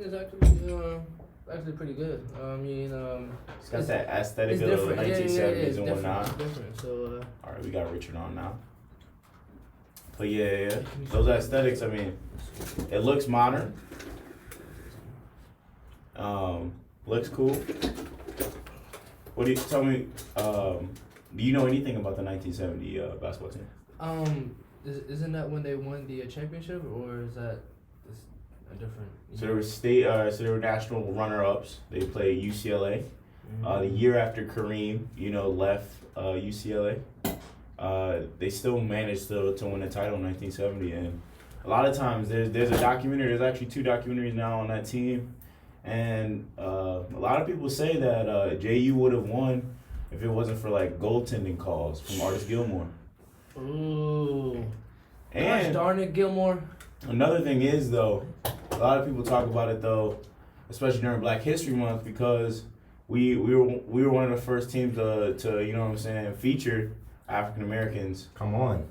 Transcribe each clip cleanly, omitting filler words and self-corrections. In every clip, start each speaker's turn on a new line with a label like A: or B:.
A: is actually pretty good. I mean,
B: it's got that aesthetic of the 1970s and whatnot.
A: It's different. So.
B: All right, we got Richard on now. But yeah, those aesthetics. I mean, it looks modern. Looks cool. What do you tell me? Do you know anything about the 1970 basketball team?
A: Isn't that when they won the championship, or is that a different?
B: So they were so they were national runner-ups. They played UCLA.
A: Mm-hmm.
B: The year after Kareem, left UCLA, they still managed to win the title in 1970. And a lot of times there's a documentary. There's actually 2 documentaries now on that team. And a lot of people say that JU would have won if it wasn't for like goaltending calls from Artis Gilmore.
A: Ooh.
B: And
A: gosh darn it, Gilmore.
B: Another thing is though, a lot of people talk about it though, especially during Black History Month, because we were one of the first teams to feature African Americans.
C: Come on.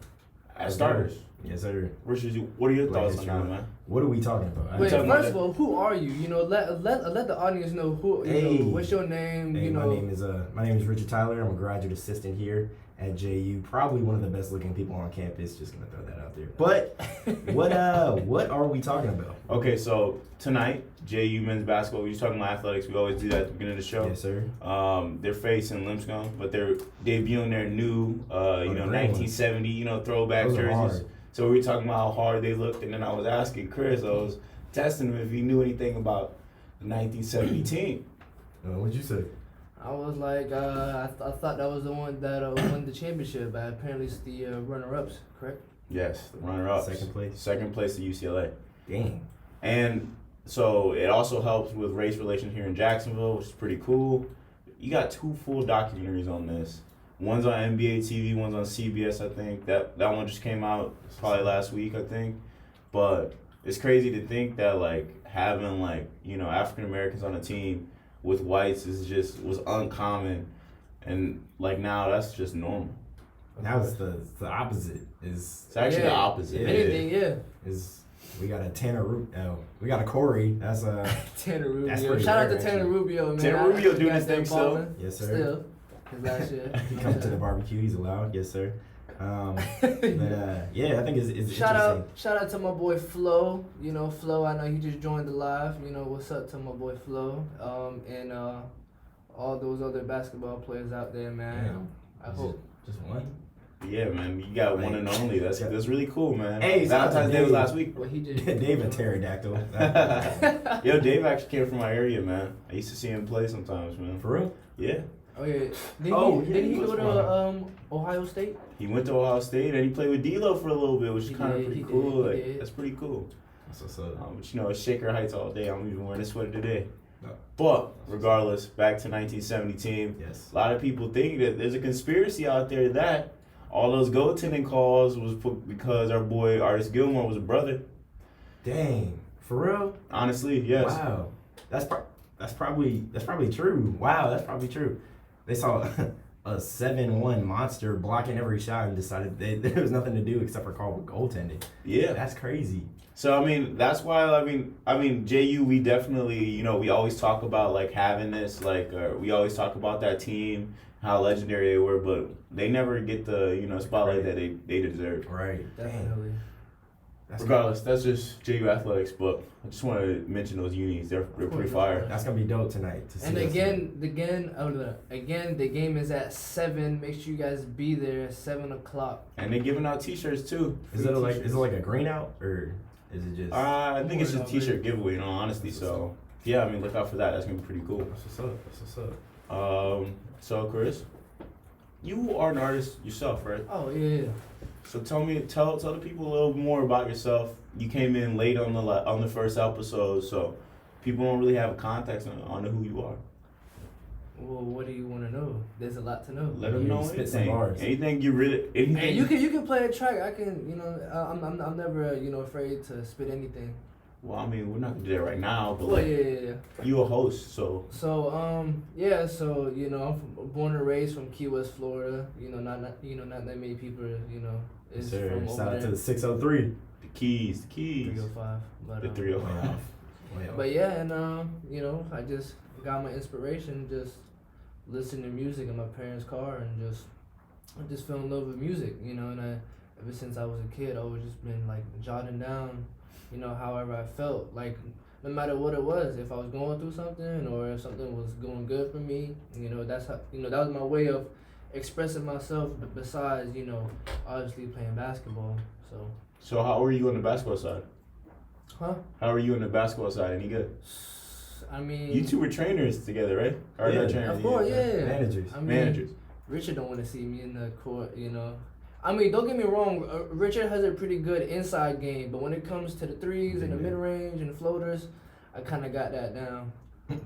B: As starters.
C: Yes, sir.
B: Richard, what are your thoughts on that, man?
C: What are we talking about?
A: Wait, first of all, who are you? Let the audience know who. What's your name?
C: Hey, my name is Richard Tyler. I'm a graduate assistant here at JU. Probably one of the best looking people on campus. Just gonna throw that out there. But what are we talking about?
B: Okay, so tonight JU men's basketball. We just talking about athletics. We always do that at the beginning of the show.
C: Yes, sir.
B: They're facing Lipscomb, but they're debuting their new 1970 throwback jerseys.
C: Hard.
B: So we were talking about how hard they looked, and then I was asking Chris, I was testing him if he knew anything about the 1970 team.
C: What'd you say?
A: I was like, I thought that was the one that won the championship, but apparently it's the runner-ups, correct?
B: Yes, the runner-ups. Second place to UCLA.
C: Dang.
B: And so it also helps with race relations here in Jacksonville, which is pretty cool. You got 2 full documentaries on this. One's on NBA TV, one's on CBS, I think. That one just came out probably last week, I think. But it's crazy to think that having African Americans on a team with whites was uncommon, and now that's just normal.
C: Now it's the opposite.
B: It's actually the opposite.
A: If anything,
C: we got a we got a Corey. That's
A: Tanner Rubio.
C: That's
A: Shout out to
C: actually.
A: Tanner Rubio, man.
B: Tanner Rubio doing his thing still.
C: Yes, sir.
A: Still. Last year.
C: He comes to the barbecue. He's allowed. Yes, sir. I think it's
A: shout
C: interesting.
A: Shout out to my boy Flo. Flo. I know he just joined the live. What's up to my boy Flo. And all those other basketball players out there, man. I hope.
C: Just one.
B: Yeah, man, you got one and only. That's really cool, man.
C: Hey,
B: Valentine's Day was last week.
A: Well, he just
C: Dave a pterodactyl.
B: Yo, Dave actually came from my area, man. I used to see him play sometimes, man.
C: For real?
B: Yeah.
A: Oh yeah. Did he go to Ohio State?
B: He went to Ohio State and he played with D-Lo for a little bit, which is kind of pretty cool. That's pretty cool.
C: That's what's up.
B: But it's Shaker Heights all day. I'm even wearing a sweater today.
C: No.
B: But regardless, back to 1970 team.
C: Yes.
B: A lot of people think that there's a conspiracy out there that all those goaltending calls was put because our boy Artis Gilmore was a brother.
C: Dang. For real?
B: Honestly, yes.
C: Wow. That's probably true. Wow, that's probably true. They saw a 7-1 monster blocking every shot and decided there was nothing to do except for call goaltending.
B: Yeah.
C: That's crazy.
B: So, that's why, JU, we definitely, we always talk about, having this, we always talk about that team, how legendary they were, but they never get the, spotlight that they deserve.
C: Right.
A: Definitely.
B: Regardless, that's just JU athletics, but I just want to mention those unis. They're pretty fire.
C: That's going to be dope tonight. To see
A: and again, the game is at 7. Make sure you guys be there at 7 o'clock.
B: And they're giving out T-shirts, too.
C: Is it like a green out, or is it just...
B: I think it's just a T-shirt giveaway, in all honesty. So, yeah, look out for that. That's going to be pretty cool.
C: That's what's up.
B: So, Chris, you are an artist yourself, right?
A: Oh, yeah.
B: So tell the people a little more about yourself. You came in late on the first episode, so people don't really have a context on who you are.
A: Well, what do you want to know? There's a lot to know.
B: Let them know anything. Anything you really. Anything.
A: And you can play a track. I can. I'm never afraid to spit anything.
B: Well, we're not gonna do that right now, but
A: yeah.
B: You a host, so.
A: So I'm born and raised from Key West, Florida. Not that many people is from over
C: Shout out
A: there.
C: to the 603.
B: The keys.
A: 305. But,
B: the 305.
A: But yeah, and you know, I just got my inspiration just listening to music in my parents' car, and I just fell in love with music, you know, and ever since I was a kid, I always just been like jotting down, you know, however I felt, like no matter what it was, if I was going through something or if something was going good for me, you know, that's how, you know, that was my way of expressing myself. Besides, you know, obviously playing basketball.
B: So how were you on the basketball side?
A: Huh?
B: How are you on the basketball side? Any good?
A: I mean,
B: You two were trainers together, right? Or
C: Yeah,
B: not trainers?
A: of course, yeah.
C: Managers.
A: I mean,
B: Managers.
A: Richard don't want to see me in the court, you know. I mean, don't get me wrong. Richard has a pretty good inside game, but when it comes to the threes and the mid range and the floaters, I kind of got that down.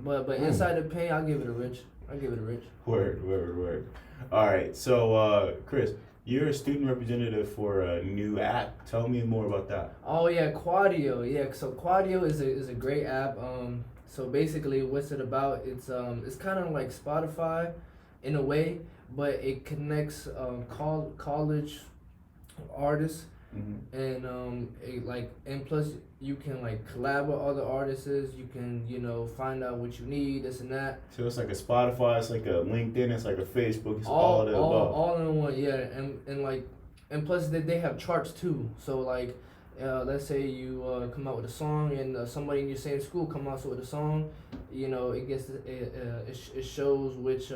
A: But inside the paint, I'll give it a Rich.
B: Word. All right. So, Chris, you're a student representative for a new app. Tell me more about that.
A: Oh yeah, Quadio. Yeah, so Quadio is a great app. So basically, what's it about? It's kind of like Spotify, in a way, but it connects college artists, and and plus you can like collab with other artists. You can, you know, find out what you need, this and that.
B: So it's like a Spotify, it's like a LinkedIn, it's like a Facebook, it's all the above.
A: All in one, yeah, and plus they have charts too. So like, let's say you come out with a song and somebody in your same school come out with a song, you know, it shows which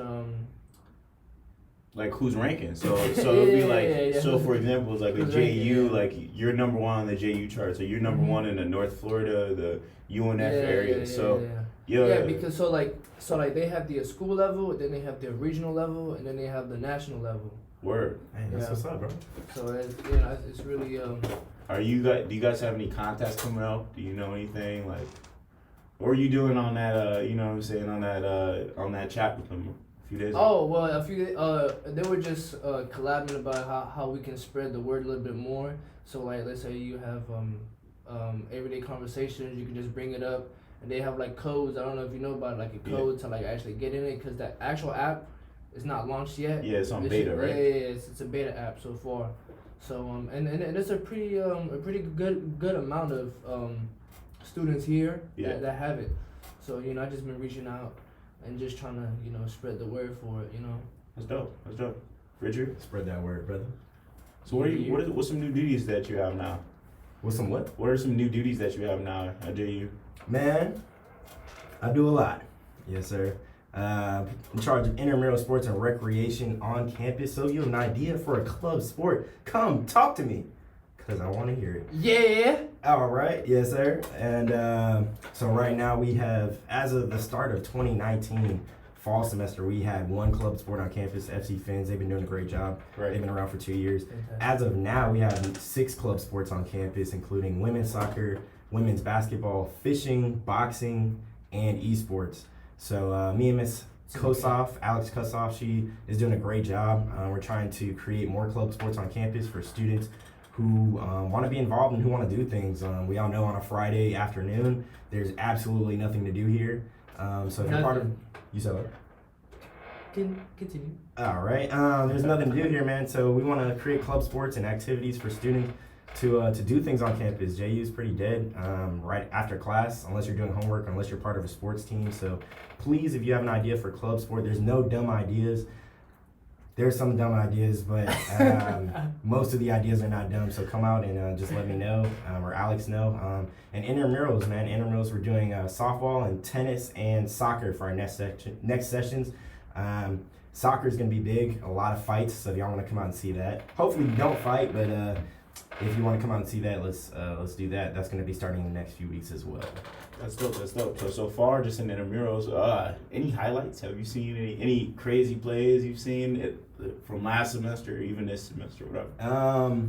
B: like who's ranking. So it'd be like, so for example, it's like a JU, like you're number one on the JU chart, so you're number one in the North Florida, the UNF area. Yeah,
A: because so like they have the school level, then they have the regional level, and then they have the national level.
B: Word.
C: Hey, that's what's up, bro.
A: So it's really
B: do you guys have any contests coming up? Do you know anything like? What are you doing on that? You know what I'm saying, on that chat with them a few days ago?
A: Oh well, they were just collabing about how we can spread the word a little bit more. So like, let's say you have everyday conversations, you can just bring it up, and they have like codes. I don't know if you know about like a code to like actually get in it, because the actual app is not launched yet.
B: Yeah, it's on beta, right?
A: Yeah, it's a beta app so far. So and it's a pretty good amount of students here that have it. So, you know, I just been reaching out and just trying to, you know, spread the word for it, you know.
B: That's dope. Richard?
C: Spread that word, brother.
B: So what's some new duties that you have now?
C: What's some what?
B: What are some new duties that you have now at JU?
C: Man, I do a lot. Yes, sir. In charge of intramural sports and recreation on campus. So you have an idea for a club sport? Come talk to me, because I want to hear it.
A: Yeah.
C: All right. Yes, sir. And so right now we have, as of the start of 2019 fall semester, we had one club sport on campus, FC Fins. They've been doing a great job.
B: Right.
C: They've been around for 2 years.
A: Fantastic.
C: As of now, we have 6 club sports on campus, including women's soccer, women's basketball, fishing, boxing, and esports. So me and Miss Alex Kosoff, she is doing a great job. We're trying to create more club sports on campus for students who want to be involved and who want to do things. We all know on a Friday afternoon, there's absolutely nothing to do here. So if you're part of... You said what?
A: Continue.
C: All right. There's nothing to do here, man. So we want to create club sports and activities for students to do things on campus. JU is pretty dead right after class, unless you're doing homework, unless you're part of a sports team. So please, if you have an idea for club sport, there's no dumb ideas. There's some dumb ideas, but most of the ideas are not dumb. So come out and just let me know, or Alex know. And intramurals, man. Intramurals, we're doing softball and tennis and soccer for our next sessions. Soccer is going to be big, a lot of fights. So if y'all want to come out and see that, hopefully you don't fight, but if you want to come out and see that, let's do that. That's going to be starting in the next few weeks as well.
B: That's dope. So far, just in intramurals, any highlights? Have you seen any crazy plays you've seen from last semester or even this semester, whatever?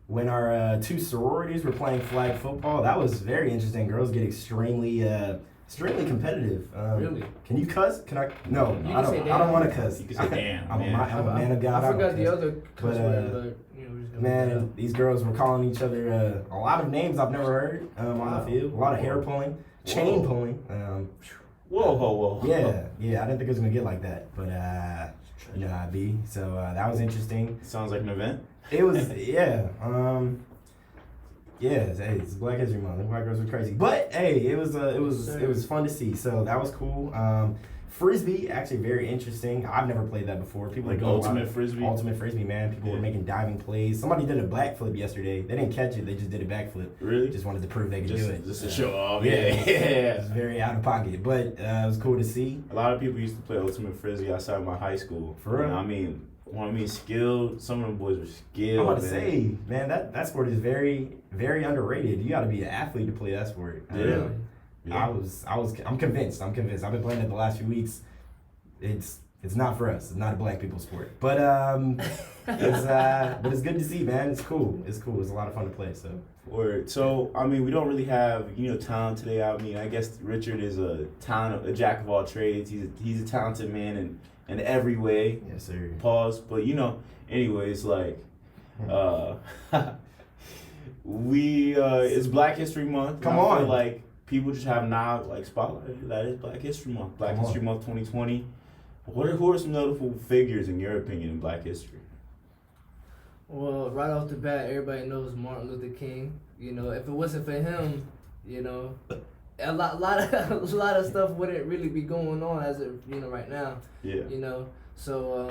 C: When our 2 sororities were playing flag football, that was very interesting. Girls get extremely competitive.
B: Really?
C: Can you cuss? Can I? No,
A: You
C: I don't want to cuss.
B: You can say damn.
C: I'm a man of God.
A: I forgot the other
C: But,
A: cuss word, but you know, we're just gonna
C: Man, these girls were calling each other a lot of names I've never heard on the field. A lot of hair pulling, chain pulling.
B: Whoa.
C: Yeah. I didn't think it was gonna get like that, but you know how it be. So that was interesting.
B: Sounds like an event.
C: It was, yeah. Yeah, hey, it's Black History Month. White girls were crazy, but hey, it was fun to see. So that was cool. Frisbee, actually very interesting. I've never played that before. People
B: Like
C: are doing
B: ultimate frisbee.
C: Ultimate frisbee, man. People were making diving plays. Somebody did a backflip yesterday. They didn't catch it. They just did a backflip.
B: Really?
C: Just wanted to prove they could do it.
B: Just to show off.
C: Yeah.
B: Yeah.
C: It was very out of pocket, but it was cool to see.
B: A lot of people used to play ultimate frisbee outside my high school.
C: For real?
B: I mean, skilled. Some of them boys were skilled.
C: I'm about to say, man, that sport is very, very underrated. You got to be an athlete to play that sport.
B: Yeah.
C: I'm convinced. I've been playing it the last few weeks. It's not for us. It's not a black people sport. But it's good to see, man. It's cool. It's a lot of fun to play.
B: So I mean, we don't really have talent today. I mean, I guess Richard is a jack of all trades. He's a talented man in every way.
C: Yes, sir.
B: Pause. But anyways, like it's Black History Month.
C: Come
B: I
C: on.
B: feel like people just have now spotlighted that is Black History Month. Black History Month 2020. Who are some notable figures in your opinion in Black history?
A: Well, right off the bat, everybody knows Martin Luther King. If it wasn't for him, a lot of stuff wouldn't really be going on as it right now.
B: Yeah.
A: So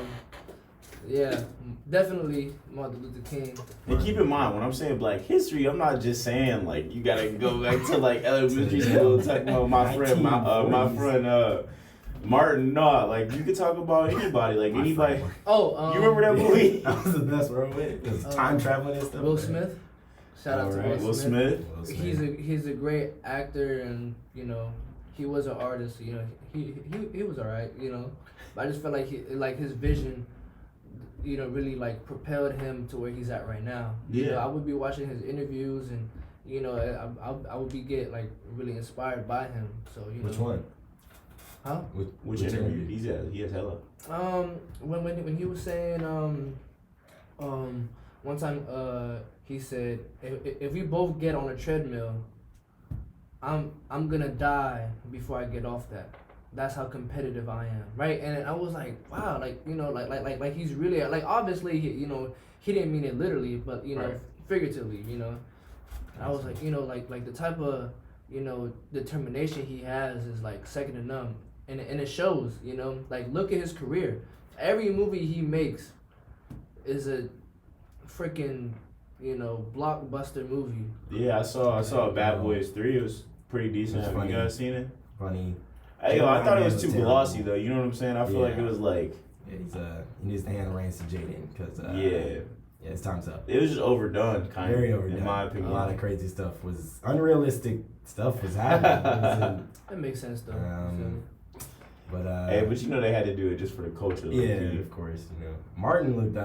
A: yeah, definitely Martin Luther King.
B: And keep in mind, when I'm saying Black history, I'm not just saying like you gotta go back to like elementary school talking about my friend Martin. No, like you could talk about anybody, like anybody.
A: Oh,
B: you remember that movie?
C: That was the best bro. It was time traveling and stuff.
A: Will Smith. Shout out to
B: Will Smith.
A: He's a great actor, and he was an artist. He was alright. But I just felt like his vision, really like propelled him to where he's at right now. I would be watching his interviews, and I would be really inspired by him. So
C: Which one?
A: Huh?
B: Which interview? He has hella.
A: When he was saying one time he said if we both get on a treadmill, I'm gonna die before I get off that. That's how competitive I am, right? And I was like, wow, like he's really obviously he didn't mean it literally, but
B: right.
A: Figuratively, And I was like, like the type of determination he has is like second to none. And it shows, look at his career. Every movie he makes is a freaking, blockbuster movie.
B: Yeah, I saw Bad Boys 3. It was pretty decent. Have you guys seen it?
C: Funny.
B: Hey, I thought it was too glossy though. You know what I'm saying? I feel like it was like.
C: Yeah, he needs to hand the reins to Jaden because. Yeah, his time's up.
B: It was just overdone, kind of.
C: Very overdone.
B: In my opinion.
C: A lot of crazy stuff was unrealistic. Stuff was happening.
A: That makes sense though.
C: But
B: they had to do it just for the culture.
C: Yeah, of course. Martin looked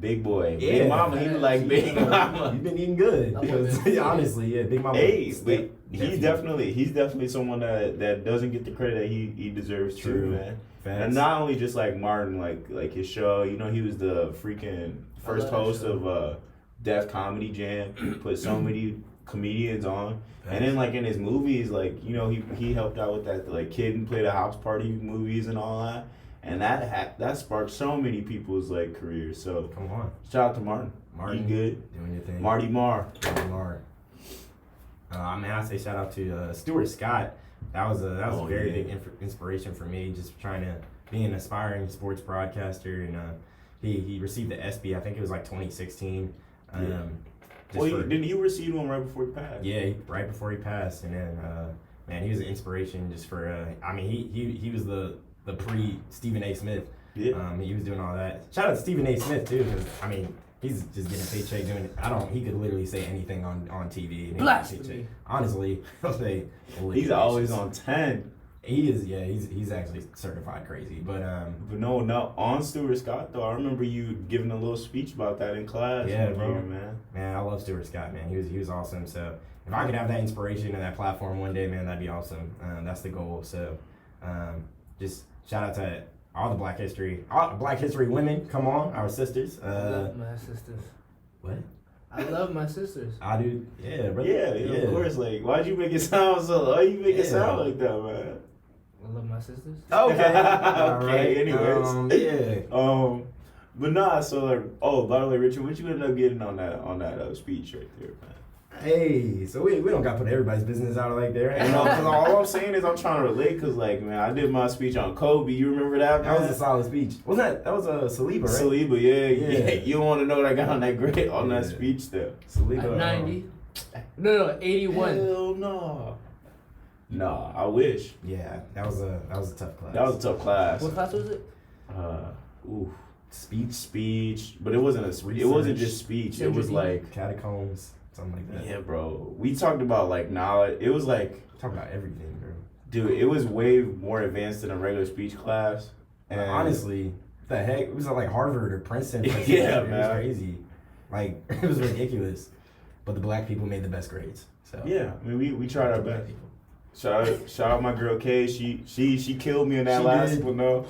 B: big boy.
C: Yeah,
B: Big Mama. He was like Big Mama.
C: You've been eating good. Because, honestly, Big Mama.
B: Hey, but he's definitely someone that doesn't get the credit that he deserves. True, man. Facts. And not only just like Martin, like his show. He was the freaking first host of Def Comedy Jam. Put so many comedians on. And then in his movies, he helped out with that Kid and Play the House Party movies and all that. And that sparked so many people's careers. So
C: come on.
B: Shout out to Martin.
C: Martin,
B: you good?
C: Doing your thing.
B: Marty Marr.
C: I say shout out to Stuart Scott. That was a very big inspiration for me, just trying to be an aspiring sports broadcaster. And he received the ESPY, I think it was 2016.
B: Didn't he receive one right before he passed?
C: Yeah, right before he passed. And then, man, he was an inspiration just for, he was the pre-Stephen A. Smith.
B: Yeah.
C: He was doing all that. Shout out to Stephen A. Smith, too, because, he's just getting a paycheck doing it. He could literally say anything on TV. And
A: Blasphemy.
C: Honestly, he'll say.
B: He's always on 10.
C: He is, yeah. He's actually certified crazy, but
B: no, on Stuart Scott though. I remember you giving a little speech about that in class.
C: Yeah, bro.
B: Man,
C: I love Stuart Scott, man. He was awesome. So if I could have that inspiration and that platform one day, man, that'd be awesome. That's the goal. So just shout out to all the Black History women. Come on, our sisters.
A: I love my sisters.
C: What?
A: I love my sisters.
C: I do. Yeah, brother.
B: Yeah, of course. Why'd you make it sound so? Why you make it sound like that, man?
A: I love my sisters.
C: Okay.
B: Okay. Anyways. But nah, so like, oh, by the way, Richard, what you end up getting on that speech right there, man?
C: Hey, so we don't got to put everybody's business out like there.
B: You know, because all I'm saying is I'm trying to relate, because, like, man, I did my speech on Kobe. You remember that, man?
C: That was a solid speech. Wasn't that was a Saliba, right?
B: Saliba, yeah. You don't want to know what I got on that grade, on that speech there.
A: Saliba. 90. No, 81.
B: Hell no. Nah, I wish.
C: Yeah, that was a tough class.
B: That was a tough class.
A: What class was it?
C: Speech.
B: But it wasn't it wasn't just speech. It was like
C: catacombs, something like that.
B: Yeah, bro. We talked about like knowledge. It was like
C: talk about everything, bro.
B: Dude, it was way more advanced than a regular speech class. And
C: honestly, the heck, it was like Harvard or Princeton.
B: Yeah,
C: man. It was crazy. Like it was ridiculous. But the black people made the best grades. So
B: yeah, I mean we tried our best. Shout out my girl Kay. She killed me in that last one though.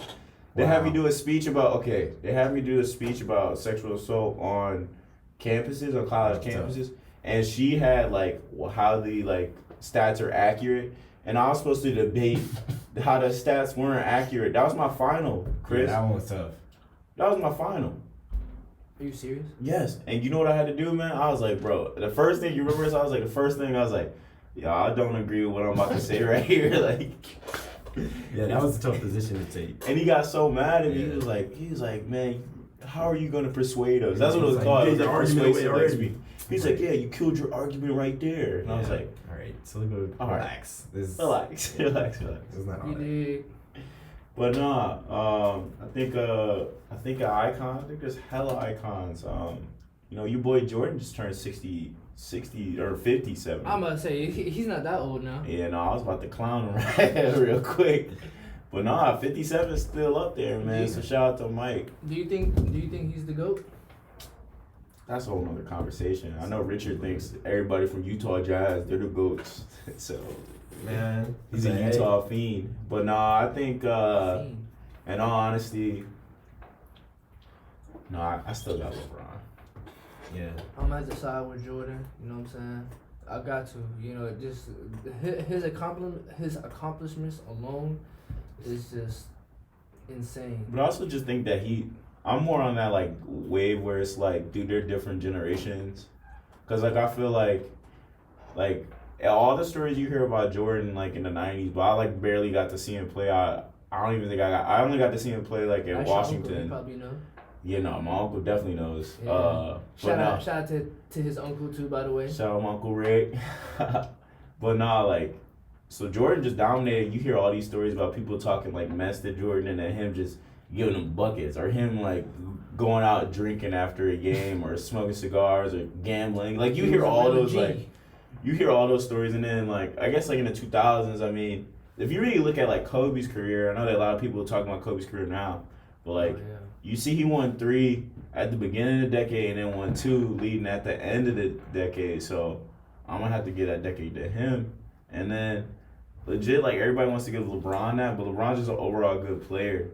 B: They had me do a speech about sexual assault on campuses, on college campuses, and she had like how the like stats are accurate, and I was supposed to debate how the stats weren't accurate. That was my final, Chris.
C: Yeah, that one was tough.
B: That was my final.
A: Are you serious?
B: Yes, and you know what I had to do, man? I was like, bro, the first thing I was like, yo, I don't agree with what I'm about to say right here, like.
C: Yeah, that was a tough position to take.
B: And he got so mad at me. He was like, man, how are you gonna persuade us? That's what it was called. It was like He's like, yeah, you killed your argument right there. And I was like,
C: all right, so relax.
B: Relax.
C: It's not all that.
B: But nah, I think an icon. I think there's hella icons. You know, your boy Jordan just turned 60 or 57.
A: I'm about to say he's not that old now.
B: Yeah, no, I was about to clown him right real quick. But nah, 57 is still up there, man. So shout out to Mike.
A: Do you think he's the GOAT?
B: That's a whole nother conversation. I know Richard thinks everybody from Utah Jazz, they're the GOATs. So
C: man,
B: he's a Utah fiend. But nah, I think in all honesty, no, I still got LeBron. Yeah.
A: I'm at the side with Jordan, you know what I'm saying? I got to, you know, just his accomplishments alone is just insane.
B: But I also just think that I'm more on that like wave where it's like, dude, they're different generations. Cause like I feel like all the stories you hear about Jordan like in the 90s, but I like barely got to see him play. I only got to see him play like in Washington.
A: You probably know.
B: Yeah, no, my uncle definitely knows.
A: Yeah. Shout out to his uncle too, by the way.
B: Shout out my Uncle Rick. But nah, like, so Jordan just dominated. You hear all these stories about people talking like mess to Jordan and then him just giving them buckets, or him like going out drinking after a game, or smoking cigars, or gambling. Like you hear all those stories, and then like I guess like in the 2000s, I mean, if you really look at like Kobe's career, I know that a lot of people are talking about Kobe's career now, but like. Oh, yeah. You see he won 3 at the beginning of the decade and then won 2 leading at the end of the decade. So I'm going to have to give that decade to him. And then legit, like everybody wants to give LeBron that, but LeBron's just an overall good player.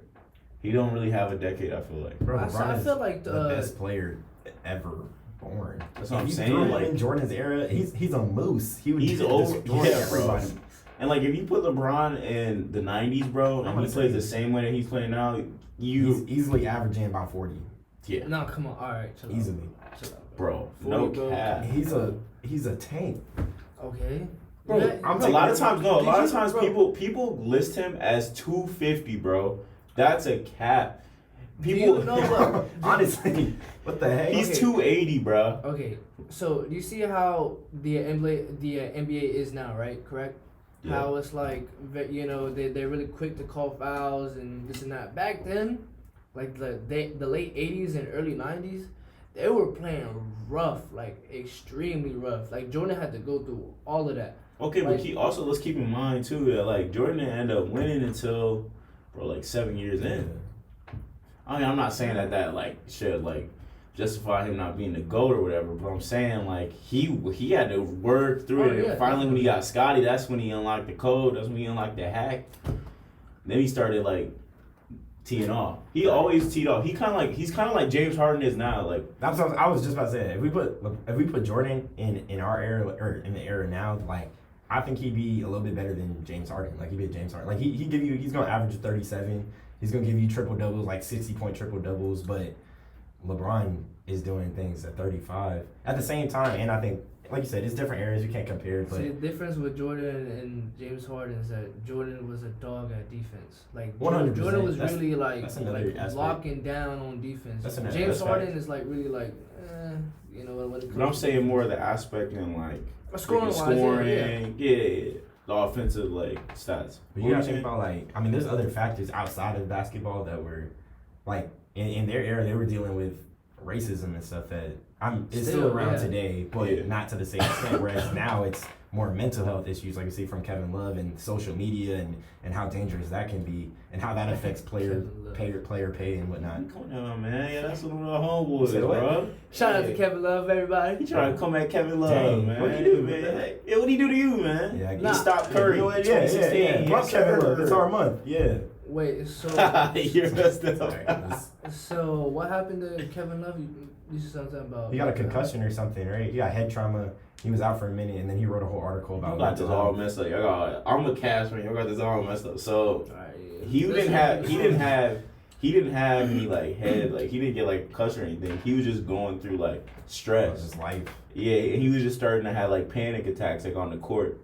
B: He don't really have a decade, I feel like.
C: Bro, LeBron I feel like the best player ever born.
B: That's what I'm saying.
C: Like in Jordan's era, he's a moose.
B: He's over. Yeah, bro. And like if you put LeBron in the 90s, bro, and he plays the same way that he's playing now, he's
C: easily averaging about 40.
A: Yeah. No, come on. All right.
C: Easily.
A: Chill out,
B: bro. No cap.
C: He's a tank.
A: Okay.
B: Bro, a lot of times people list him as 250, bro. That's a cap. People
A: know
C: honestly, what the heck?
B: He's 280, bro.
A: Okay. So, you see how the NBA is now, right? Correct? Yeah. How it's like, you know, they're really quick to call fouls and this and that. Back then, like the late 80s and early 90s, they were playing rough, like extremely rough. Like Jordan had to go through all of that.
B: Okay, like, but let's keep in mind too that like Jordan didn't end up winning until, bro, like 7 years in. I mean, I'm not saying that like should like justify him not being the GOAT or whatever, but I'm saying like he had to work through it. And finally when he got Scotty, that's when he unlocked the code. That's when he unlocked the hack. Then he started like teeing off. He always teed off. He's kind of like James Harden is now. Like
C: that's what I was just about to say. If we put Jordan in our era or in the era now, like I think he'd be a little bit better than James Harden. Like he'd be a James Harden. Like he's gonna average 37. He's gonna give you triple doubles, like 60-point triple doubles, but LeBron is doing things at 35 at the same time, and I think, like you said, it's different areas. You can't compare. But
A: see, the difference with Jordan and James Harden is that Jordan was a dog at defense. Like
C: 100%.
A: Jordan was
C: That's-
A: really like
C: that's another aspect.
A: locking down on defense.
C: That's another
A: James
C: aspect.
A: Harden is like really like, you know, when it comes
B: But I'm
A: to
B: saying more of the aspect in like
A: scoring,
B: yeah, the offensive like stats.
C: But you gotta think about, like, I mean, there's other factors outside of basketball that were, like, in their era, they were dealing with racism and stuff that it's still around today, but not to the same extent. Whereas now it's more mental health issues, like you see from Kevin Love and social media and how dangerous that can be and how that affects player pay and whatnot.
B: Come on, man. Yeah, that's one of the homeboys, bro.
A: Shout out to Kevin Love, everybody.
B: He trying to come at Kevin Love,
C: Dang,
B: man.
C: what'd he do,
B: man?
C: man?
B: Yeah, what'd he do to you, man?
C: Yeah,
B: He stopped Curry.
C: Yeah,
B: 2016.
C: yeah. Bump Kevin Love. It's our month. Yeah.
A: Wait, so
B: You're messed up.
C: Sorry.
A: so what happened to Kevin Love? You said something about
C: He got a concussion or something, right? He got head trauma. He was out for a minute, and then he wrote a whole article about.
B: I got this all messed up. I'm a Cavs fan. Y'all got this all messed up. So
A: Right,
B: he didn't have any like head, like he didn't get like concussion or anything. He was just going through like stress.
C: His life.
B: Yeah, and he was just starting to have like panic attacks like on the court.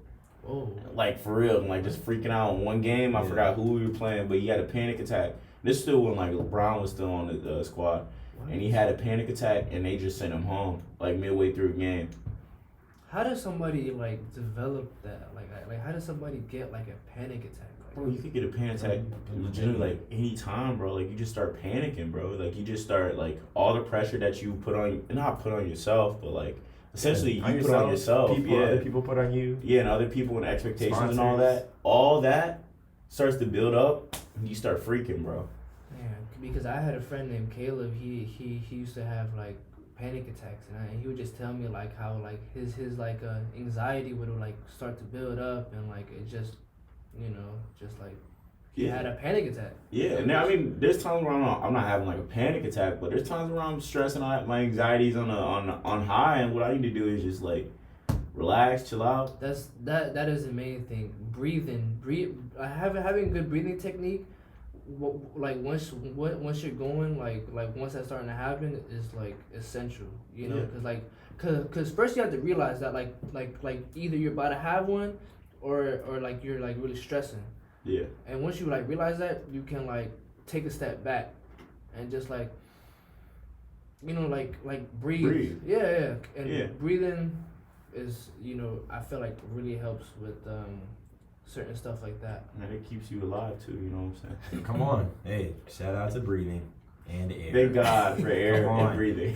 A: Oh.
B: Like for real, like just freaking out in one game. I forgot who we were playing, but he had a panic attack. This still when like LeBron was still on the squad, and he had a panic attack, and they just sent him home like midway through the game.
A: How does somebody like develop that? Like how does somebody get like a panic attack?
B: Bro, you could get a panic attack legitimately like any time, bro. Like you just start panicking, bro. Like you just start like all the pressure that you not put on yourself, but like essentially you put on yourself.
C: Other people put on you.
B: Yeah, and other people and expectations
C: Sponsors.
B: and all that. All that starts to build up, and you start freaking, bro.
A: Yeah, because I had a friend named Caleb. He used to have like panic attacks, and he would just tell me like how like his like anxiety would like start to build up, and like it just, you know, just like he had a panic attack.
B: Yeah, and I mean, there's times where I'm not having like a panic attack, but there's times where I'm stressing out, my anxiety's on high, and what I need to do is just like relax, chill out.
A: That is the main thing. Breathe having good breathing technique. Like once you're going, like once that's starting to happen, is like essential, you know, because first you have to realize that like either you're about to have one, or like you're like really stressing.
B: Yeah.
A: And once you like realize that, you can like take a step back, and just like, you know, like breathe. Yeah. And breathing is, you know, I feel like really helps with certain stuff like that.
B: And it keeps you alive too, you know what I'm saying?
C: Come on. Hey, shout out to breathing and air.
B: Thank God for air and breathing.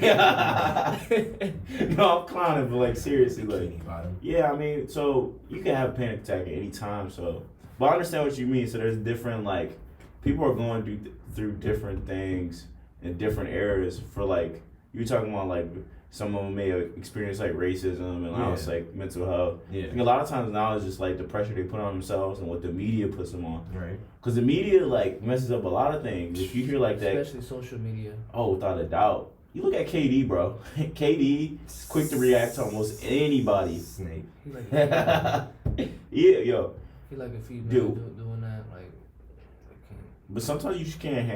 B: No, I'm clowning, but like seriously, like yeah, I mean, so you can have a panic attack at any time, so but I understand what you mean. So there's different like people are going through different things in different areas for like you're talking about like some of them may have experienced like racism and now it's like mental health. Yeah. I think a lot of times now it's just like the pressure they put on themselves and what the media puts them on. Right. Because the media like messes up a lot of things. If you hear like that,
A: especially social media.
B: Oh, without a doubt. You look at KD, bro. KD is quick to react to almost anybody.
C: Snake.
A: He like
B: yeah, yo.
A: He like a female doing that, like.
B: But sometimes you just can't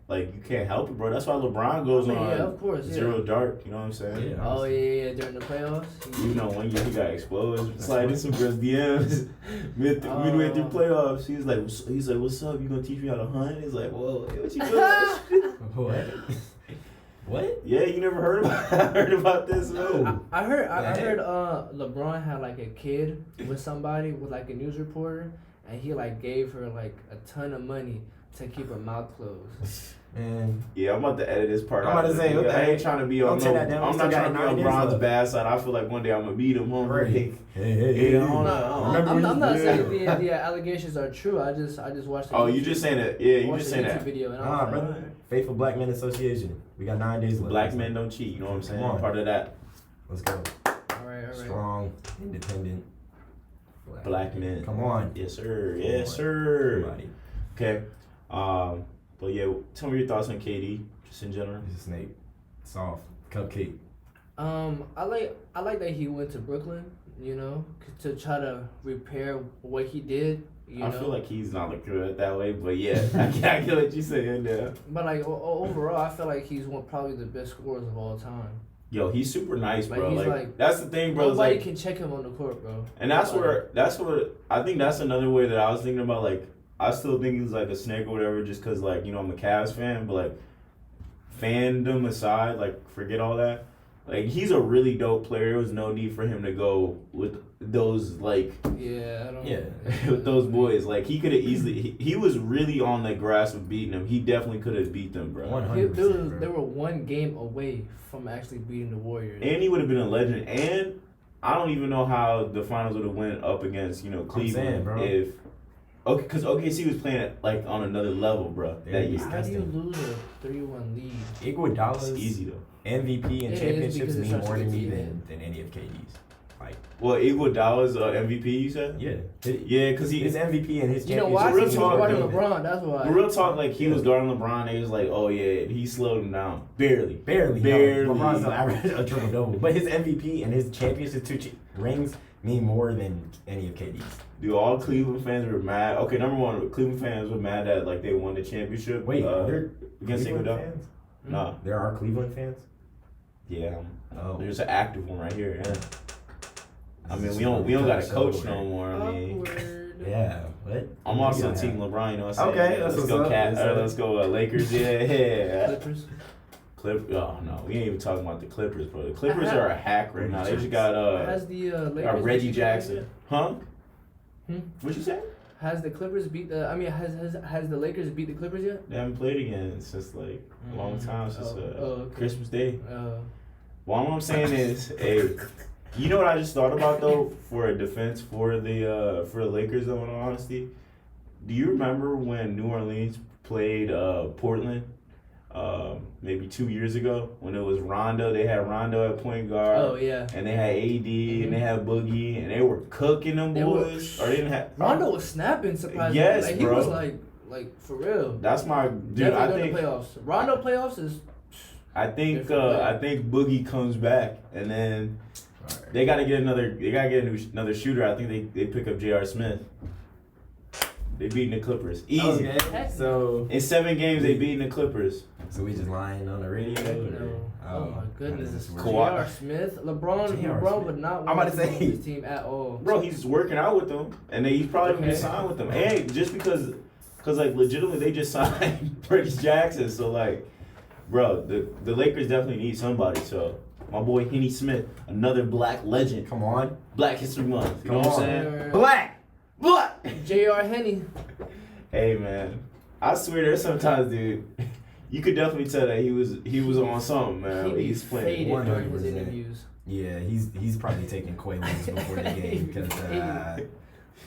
B: you can't help it, bro. That's why LeBron goes on
A: of course,
B: Zero Dark. You know what I'm saying?
A: Yeah, oh yeah, during the playoffs.
B: You know, one year he got exposed. Sliding some girls' DMs midway through playoffs. He's like, "What's up? You gonna teach me how to hunt?" He's like, "Whoa, what you doing?"
C: What? What?
B: Yeah, you never heard about this? No.
A: I heard LeBron had like a kid with somebody, with like a news reporter, and he like gave her like a ton of money to keep her mouth closed.
C: Man.
B: Yeah, I'm about to edit this part.
C: I'm about to say,
B: I ain't trying to be on I'm not trying to be on Bron's bad side. I feel like one day I'm gonna beat him.
C: Hey.
A: I'm not saying the allegations are true. I just watched.
B: You just saying that? Yeah, you just saying that.
A: Video and
C: brother. Faithful Black Men Association. We got 9 days left.
B: Black men don't cheat. You know what I'm saying? I'm part of that.
C: Let's go.
A: All right.
C: Strong, independent.
B: Black men.
C: Come on.
B: Yes, sir. Yes, sir. Everybody. Okay. But yeah, tell me your thoughts on KD, just in general.
C: He's a snake. Soft. Cupcake.
A: I like that he went to Brooklyn, you know, to try to repair what he did You
B: I
A: know?
B: feel like he's not looking at it that way, but yeah, I get what you're saying there.
A: But like overall, I feel like he's probably the best scorers of all time.
B: Yo, he's super nice,
A: Like,
B: bro.
A: he's
B: Like,
A: like,
B: that's the thing, bro.
A: Nobody
B: Like,
A: can check him on the court, bro.
B: and that's where I think that's another way that I was thinking about. Like, I still think he's like a snake or whatever, just because like I'm a Cavs fan, but like fandom aside, like forget all that. Like, he's a really dope player. There was no need for him to go with those with those boys. Like, he could have easily. He was really on the grasp of beating them. He definitely could have beat them, bro.
C: 100%.
A: They were one game away from actually beating the Warriors.
B: And he would have been a legend. And I don't even know how the finals would have went up against Cleveland if. Okay, because OKC was playing like on another level, bro. That year.
A: How do you lose a 3-1 lead?
C: Iguodala's
B: easy though.
C: MVP and championships mean more to me than any of KD's. Like,
B: well, Iguodala's MVP, you said?
C: Yeah.
B: Yeah, because
C: his MVP and his championship.
A: You know why?
B: Real
A: He
B: talk,
A: was guarding LeBron. That's why.
B: Real talk, like he was guarding LeBron. They was like, oh yeah, he slowed him down barely.
C: No, LeBron still averaged a triple double, but his MVP and his championship rings mean more than any of KD's.
B: Dude, all Cleveland fans were mad. Okay, number one, Cleveland fans were mad that like they won the championship.
C: Wait, they're
B: against
C: Cleveland
B: Iguodala?
C: fans?
B: No.
C: There are Cleveland fans?
B: Yeah.
C: Oh.
B: There's an active one right here. Yeah. I mean, we don't got a coach no more. I mean,
C: yeah. What?
B: I'm also Team LeBron. You know what I'm saying?
C: Okay, that's
B: let's go
C: what's up.
B: Let's go Lakers. Yeah.
A: Clippers.
B: Oh no, we ain't even talking about the Clippers, bro. The Clippers are a hack right now. They just got
A: Has the Lakers
B: Reggie Jackson. Huh? What'd you say?
A: Has the Clippers beat the? I mean, has the Lakers beat the Clippers yet?
B: They haven't played again since like a long time, since
A: okay.
B: Christmas Day. Well, what I'm saying is, hey, you know what I just thought about though for a defense for the Lakers though, in all honesty. Do you remember when New Orleans played Portland? Maybe 2 years ago when it was Rondo. They had Rondo at point guard.
A: Oh yeah.
B: And they had AD and they had Boogie and they were cooking them boys. Or they didn't have
A: Rondo was snapping surprisingly.
B: Yes,
A: like,
B: bro.
A: He was like for real.
B: That's my dude.
A: Definitely
B: I
A: go to
B: think
A: playoffs. Rondo playoffs is.
B: I think Boogie comes back and then they gotta get another shooter. I think they pick up J.R. Smith. They beating the Clippers. Easy.
C: Okay. So
B: in 7 games they beating the Clippers.
C: So we just lying on the radio?
A: No. Oh my goodness. J.R. Smith, LeBron would not want to say his team at all.
B: Bro, he's working out with them, and he's probably gonna sign with them. And just because like legitimately they just signed Reggie Jackson, so like, bro, the Lakers definitely need somebody. So my boy Henny Smith, another black legend.
C: Come on,
B: Black History Month. You know what I'm saying?
C: Black.
A: J.R. Henny.
B: Hey man, I swear there's sometimes, dude. You could definitely tell that he was on something, man. He's playing
C: 100%. Yeah, he's probably taking Quaaludes before the game because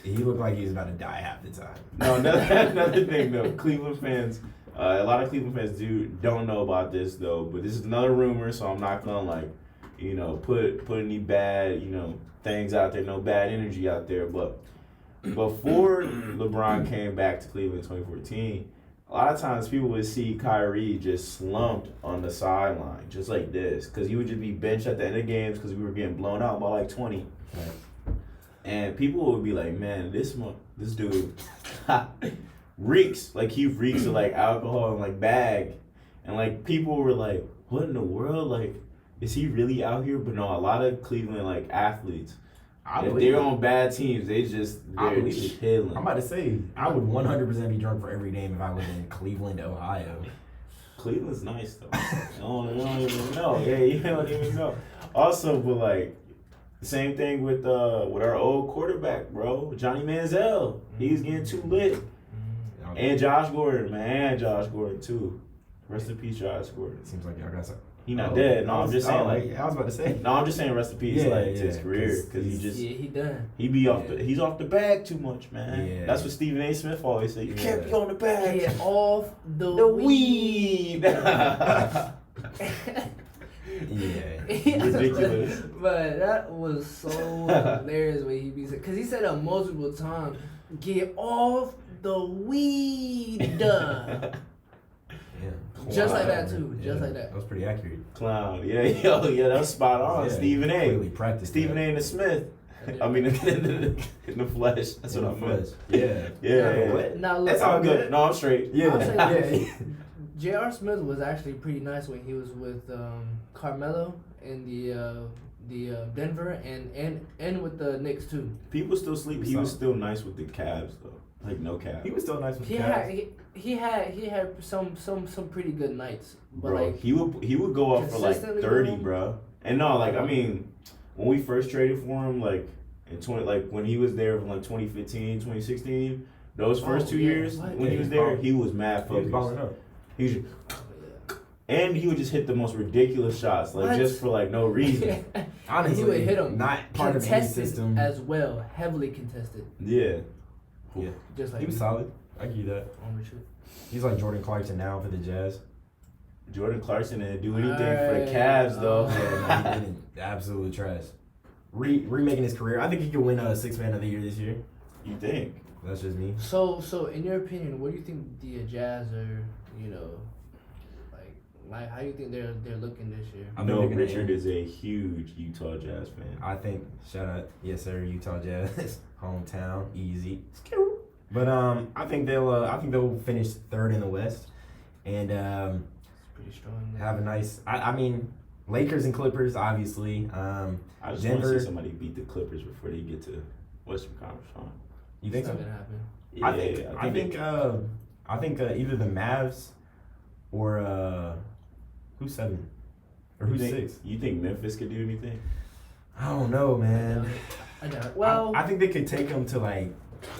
C: he looked like he was about to die half the time.
B: No, another thing though, Cleveland fans, a lot of Cleveland fans don't know about this though, but this is another rumor, so I'm not gonna put any bad things out there, no bad energy out there. But before LeBron came back to Cleveland in 2014. A lot of times people would see Kyrie just slumped on the sideline, just like this, because he would just be benched at the end of games because we were getting blown out by like 20. Right. And people would be like, man, this dude reeks. Like, he reeks of like alcohol and like bag. And like people were like, what in the world? Like, is he really out here? But no, a lot of Cleveland like athletes, if they're on bad teams, they're chilling.
C: I'm about to say, I would 100% be drunk for every game if I lived in Cleveland, Ohio.
B: Cleveland's nice though. You don't even know. Yeah, you don't even know. Also, but like, same thing with our old quarterback, bro, Johnny Manziel. He's getting too lit. And Josh Gordon, man, Josh Gordon too. Rest in peace, Josh Gordon.
C: Seems like y'all got some.
B: He not dead. No, I'm just saying
C: I was about to say.
B: No, I'm just saying rest in peace, to his career, because
A: he done.
B: He's off the bag too much, man.
C: Yeah.
B: That's what Stephen A. Smith always said. You can't be on the bag.
A: Get off the
B: weed.
C: Yeah.
B: Ridiculous.
A: But that was so hilarious when he said, because he said it multiple times. Get off the weed.
C: Yeah.
A: Just like that too. Just like that.
C: That was pretty accurate.
B: Clown. Yeah, that was spot on.
C: Yeah,
B: Stephen A.
C: Clearly practiced.
B: Stephen A. and the Smith.
A: there.
B: I mean, in the flesh. That's what I meant.
C: Yeah.
B: Yeah.
A: Now look,
C: That's all good.
B: No, I'm straight.
C: Yeah.
A: I'll say
C: Yeah.
A: J.R. Smith was actually pretty nice when he was with Carmelo in the Denver and with the Knicks too.
B: People still sleep. He was still nice with the Cavs though. Like no cap.
C: He was still nice with
A: He
C: the
A: had
C: Cavs.
A: he had some pretty good nights, but
B: Bro,
A: like
B: he would go off for like
A: consistently,
B: 30,
A: bro?
B: bro. And no, like I mean, when we first traded for him, like in 20, like when he was there from like 2015, 2016, those first 2
A: yeah.
B: years
A: What?
B: when
C: Yeah,
B: he was
C: he's
B: there,
C: balling.
B: he was mad
C: He was
B: focused.
C: balling up.
B: He was just, and he would just hit the most ridiculous shots, like
A: What?
B: just for like no reason.
C: Honestly,
A: he would hit them.
C: not part of the
A: Contested
C: system.
A: as well, heavily contested,
B: Yeah.
C: Yeah,
A: just like
C: he was solid. I give you that.
A: on Richard.
C: He's like Jordan Clarkson now for the Jazz.
B: Jordan Clarkson didn't do anything for the Cavs though.
C: Yeah, no, he didn't. Absolute trash. Remaking his career. I think he could win a Sixth Man of the Year this year.
B: You think?
C: That's just me.
A: So in your opinion, what do you think the Jazz are? You know, like how do you think they're looking this year?
C: I
B: No,
C: think they're gonna
B: Richard
C: end.
B: is a huge Utah Jazz fan.
C: I think shout out, yes sir, Utah Jazz, hometown, easy. But I think they'll finish third in the West, and
A: It's pretty strong.
C: have a nice. I mean, Lakers and Clippers, obviously.
B: I just want to
C: Denver.
B: see somebody beat the Clippers before they get to Western Conference Final.
C: You think
A: It's
C: so?
A: not gonna happen.
B: Yeah,
C: I think either the Mavs or who's 7 or who's 6.
B: You think Memphis could do anything?
C: I don't know, man.
A: I doubt it. Well,
C: I think they could take them to like.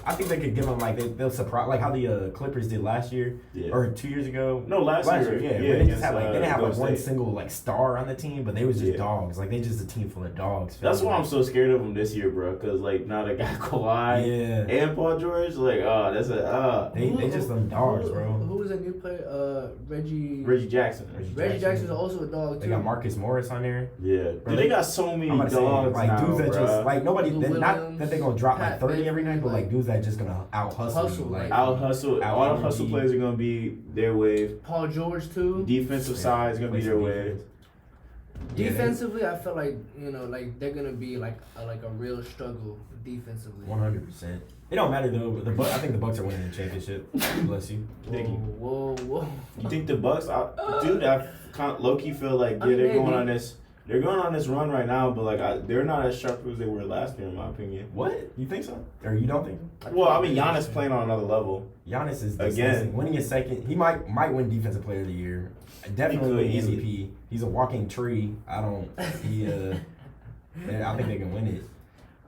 C: I think they could give them like they'll surprise like how the Clippers did last year
B: Yeah.
C: or 2 years ago.
B: No, last year.
C: Yeah,
B: Yeah,
C: where they just
B: against,
C: had like they didn't have like
B: Golden
C: one
B: State.
C: single like star on the team, but they was just
B: Yeah.
C: dogs. Like they just a team full of dogs.
B: That's why
C: like,
B: I'm so scared of them this year, bro. Cause like now they got Kawhi
C: Yeah,
B: and Paul George. Like, that's a
C: they just them dogs, bro.
A: Who was a new player? Reggie.
B: Reggie Jackson.
A: Reggie Jackson is also a dog too.
C: They got Marcus Morris on there.
B: Yeah,
C: Bro,
B: they got so many
C: I'm gonna
B: dogs
C: say like
B: now,
C: dudes that
B: bro.
C: just like nobody.
A: Lou
C: Not
A: Williams,
C: that they gonna drop like
A: Pat
C: 30 every
A: Beverly,
C: night, but like
A: like-
C: dudes that just gonna out hustle
A: Hustle,
C: you. Like
A: like-
B: Out hustle.
C: Out
B: All the hustle
C: energy.
B: players are gonna be their wave.
A: Paul George too.
B: Defensive side is gonna be
C: play
B: their
C: some
B: wave.
C: defense. Yeah,
A: Defensively, I feel like like they're gonna be like a real struggle defensively.
C: 100%. It don't matter though. I think the Bucks are winning the championship. Bless you.
B: Thank you.
A: Whoa.
B: You think the Bucks? Dude, I low key feel like
A: I mean,
B: they're going
A: maybe.
B: on this. They're going on this run right now, but like they're not as sharp as they were last year, in my opinion.
C: What? You think so? Or you don't think so?
B: Well, I mean, Giannis playing on another level.
C: Giannis is
B: Again.
C: winning his second. He might win Defensive Player of the Year. Definitely
B: He
C: win
B: could easily.
C: MVP. He's a walking tree. I don't. I think they can win it.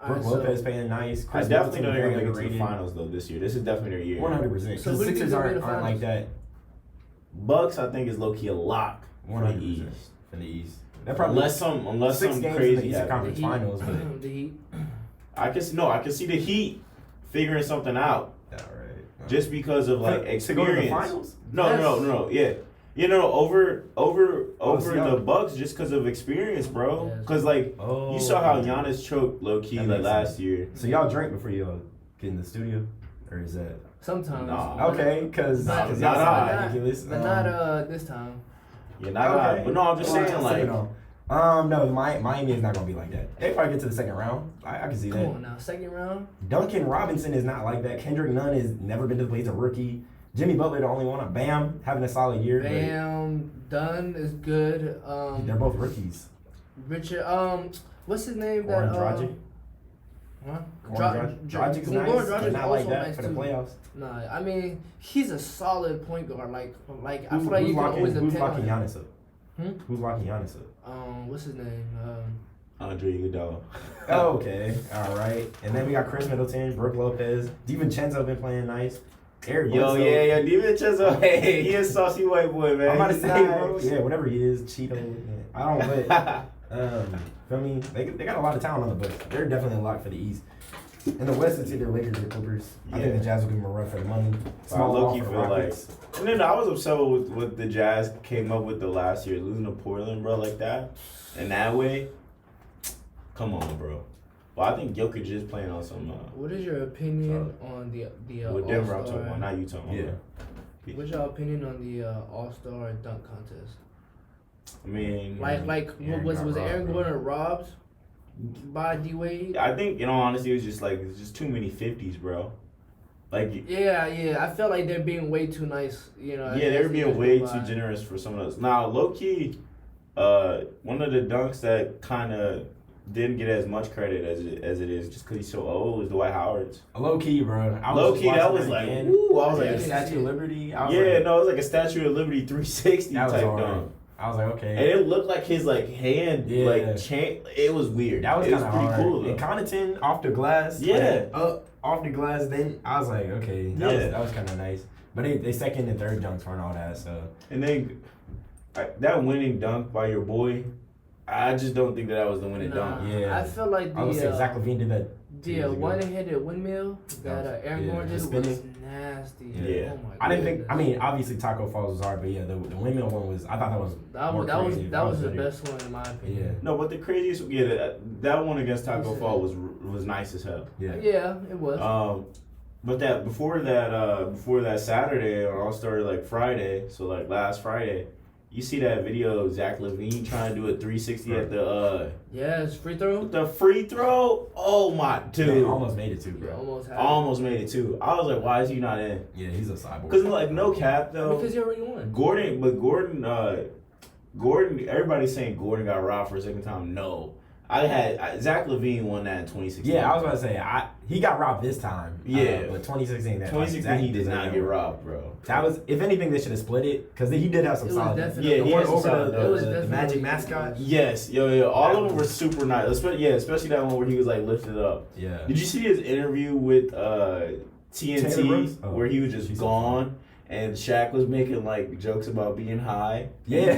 C: Brooke Lopez playing nice.
B: I
C: Chris
B: definitely know
C: Middleton
B: they're gonna
C: very
B: make it to the
C: underrated.
B: finals though this year. This is definitely their year.
C: 100%.
A: So
C: The
A: who do you
C: Sixers
A: think will be
C: aren't
A: the
C: like
A: finals?
C: that.
B: Bucks, I think, is low key a lock for the
C: 100%
B: East.
C: in the East. That probably
B: Unless
C: 6
B: some
C: games
B: crazy
C: in the Eastern
B: happens.
C: Conference
A: The Heat.
C: Finals, but
A: The Heat.
B: I can see the Heat figuring something out
C: all right.
B: just because of like
C: to go to the
B: experience.
C: finals.
B: No, yeah. Over
C: so
B: the Bucks just because of experience, bro.
A: Yeah.
B: Because like
C: Oh,
B: you saw how Giannis choked low key
C: That
B: like
C: makes
B: last
C: sense.
B: year.
C: So y'all drink before y'all get in the studio, or is that
A: Sometimes.
B: Nah.
C: okay? Because
B: Nah,
C: y'all
B: not
C: sound
B: I.
C: ridiculous.
A: But not this time.
B: Yeah, not okay. But no, I'm just saying like
C: no, Miami is not gonna be like that. They probably get to the second round. I can see
A: Come
C: that.
A: on now, second round.
C: Duncan Robinson is not like that. Kendrick Nunn has never been to the play. He's a rookie. Jimmy Butler, the only one. Bam, having a solid year.
A: Bam, Dunn is good.
C: But they're both rookies.
A: Richard. What's his name?
C: Goran
A: That
C: Dragic.
A: Huh?
C: Dragic's nice,
A: Goran
C: but
A: Dragic's
C: not like
A: also
C: that
A: nice
C: for the
A: too.
C: playoffs.
A: Nah, I mean he's a solid point guard. Like I
C: Who's
A: feel like you can always
C: who's
A: depend
C: locking
A: on him.
C: Giannis up?
A: Hmm?
C: Who's locking Giannis up?
A: What's his name?
B: Andre Iguodala.
C: Oh, okay, all right. And then we got Chris Middleton, Brooke Lopez, DiVincenzo been playing nice. Eric
B: Yo,
C: Bledsoe.
B: yeah, DiVincenzo. Hey, he a saucy white boy, man.
C: I'm about to
B: He's
C: say, bro.
B: nice.
C: Yeah, whatever he is, Cheeto. Yeah. I don't. But feel me? They got a lot of talent on the Bucks. They're definitely a lock for the East. In the West, it's either Lakers or Clippers. I think
B: Yeah.
C: the Jazz will give them a run for the money.
B: I
C: Small
B: low
C: ball
B: key
C: for the
B: feel like,
C: Rockets.
B: and then I was upset with what the Jazz came up with the last year, losing to Portland, bro, like that, and that way. Come on, bro. But I think Jokic is playing on some.
A: what is your opinion on the
B: With Denver, I'm
A: All-Star?
B: talking about, not Utah.
C: Yeah.
A: What's your opinion on the All-Star dunk contest?
B: I mean,
A: Like
C: Aaron
A: was
C: got
A: Aaron
C: robbed, bro.
A: Gordon robbed? by D Wade.
B: I think, in all honesty, it's just too many 50s, bro. Like,
A: Yeah, I felt like they're being way too nice. You know.
B: yeah,
A: as
B: they're
A: the
B: being
A: years
B: way
A: go
B: too
A: by.
B: generous for some of us. Now, low key, one of the dunks that kind of didn't get as much credit as it is just because he's so old was Dwight Howard's.
C: Low key, bro.
B: Low key, that was like,
C: again.
B: woo, I was
C: Like
B: like,
C: the Statue of Liberty. I was
B: yeah,
C: like,
B: no, it was like a Statue of Liberty 360
C: that was
B: type
C: hard.
B: dunk.
C: I was like, okay.
B: And it looked like his hand,
C: Yeah.
B: it was weird.
C: That was
B: it
C: kind of
B: pretty
C: hard.
B: cool though.
C: And Connaughton off the glass.
B: Yeah.
C: Off the glass. Then I was like, okay, that was kind of nice. But they second and third dunks weren't all that. So.
B: And then that winning dunk by your boy, I just don't think that was the winning dunk.
C: Yeah.
A: I feel like
C: I was gonna say Zach Levine did that.
A: the one-handed windmill that Aaron Gordon did was
C: spinning.
A: nasty.
B: Yeah.
A: Oh my
C: I didn't think.
A: goodness.
C: I mean, obviously Taco Falls was hard, but yeah, the windmill one was. I thought that was. more creative.
A: that was the
C: better.
A: best one in my opinion.
C: Yeah.
B: No, but the craziest, that one against Taco Fall was nice as hell.
C: Yeah.
A: Yeah, it was.
B: But that before that Saturday or All Star like Friday, so like last Friday, you see that video of Zach Levine trying to do a 360 at
A: Yes, free throw.
B: the free throw. Oh my dude,
C: Yeah, almost made it too,
A: Yeah,
C: bro.
B: almost made it too. I was like, why is he not in?
C: Yeah, he's a cyborg.
B: Because like no cap though.
A: Because he already won.
B: Gordon, everybody's saying Gordon got robbed for a second time. No. Zach Levine won that in 2016.
C: Yeah, I was about to say he got robbed this time.
B: Yeah.
C: But 2016,
B: 2016 he did not get robbed, bro.
C: That was, if anything, they should have split it because he did have some
A: It was
C: solid.
A: definitely-
B: Yeah, he
C: one
B: had some
C: over
B: solid-
C: the,
A: it was
C: the
A: definitely-
C: Magic mascot.
B: Yes, all of them were super nice. Especially that one where he was like lifted up.
C: Yeah.
B: Did you see his interview with
C: Taylor
B: TNT
C: Brooks? Oh,
B: where he was just
C: she's so
B: gone? And Shaq was making like jokes about being high.
C: Yeah.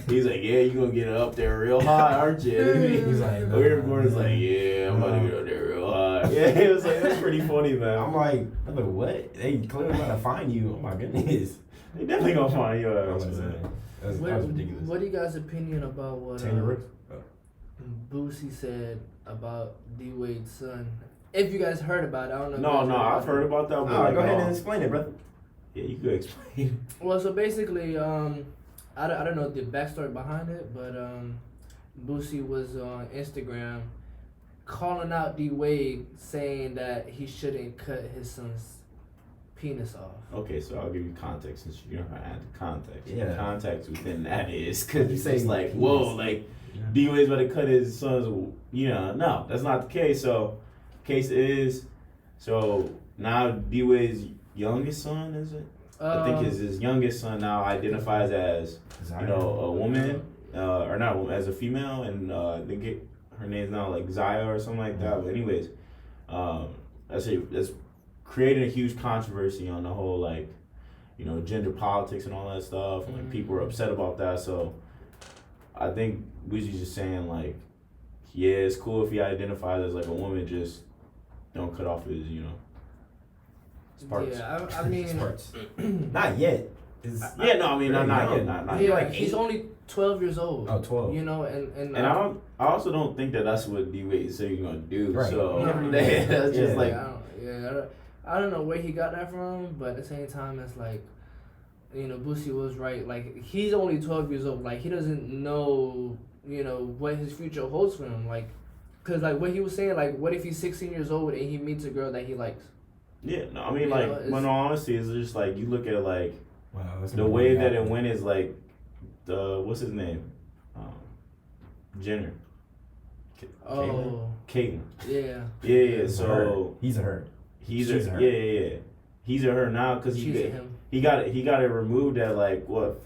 B: He's like, yeah, you gonna get up there real high, aren't you?
C: He's like,
B: Gordon's like, yeah, I'm about to get up there real high. Yeah, it was pretty funny, man.
C: I'm like, what? They clearly about to find you. Oh my goodness.
B: They definitely gonna find your ass,
C: That
B: man.
C: was
A: What
C: ridiculous.
A: do you guys' opinion about what
C: Taylor Brooks?
A: Boosie said about D Wade's son? If you guys heard about it, I don't know. if you
B: No,
A: guys
B: I've heard about that. But
C: Go ahead and explain it, brother.
B: Yeah, you could explain.
A: Well, so basically, I don't know the backstory behind it, but Boosie was on Instagram calling out D Wade, saying that he shouldn't cut his son's penis off.
B: Okay, so I'll give you context since you don't add the context.
C: Yeah.
B: The context within that is because you
C: say
B: say like,
C: penis.
B: whoa, like D Wade's about to cut his son's. No, that's not the case. So, case is, so now D Wade's youngest son, is it? I think his youngest son now identifies as a woman, or not a woman, as a female, and I think her name's now like Zaya or something like that. But anyways, that's creating a huge controversy on the whole like, gender politics and all that stuff. And like people are upset about that. So I think Boosie's just saying like, yeah, it's cool if he identifies as like a woman, just don't cut off his, sparks.
A: Yeah, I mean,
C: Sparks. Not yet.
B: Not yet. Not
A: yeah,
B: yet.
C: like
A: he's only 12 years old.
C: Oh, 12.
A: And
B: I also don't think that's what D Wade said he's gonna do.
C: Right.
B: So
A: No.
B: that's just like,
A: I don't know where he got that from, but at the same time, it's like, Boosie was right. Like, he's only 12 years old. Like, he doesn't know, what his future holds for him. Like, because, like, what he was saying, like, what if he's 16 years old and he meets a girl that he likes?
B: yeah, no, I mean, like, in all honesty, it's just like you look at it like
C: Wow, that's
B: the way that it went is like what's his name, Jenner.
A: Oh,
B: Caitlyn.
A: yeah.
B: Yeah. So
C: he's a her.
B: he's
C: She's
B: a
C: a her.
B: yeah. He's a her now because
A: She's a him.
B: he got it removed at like what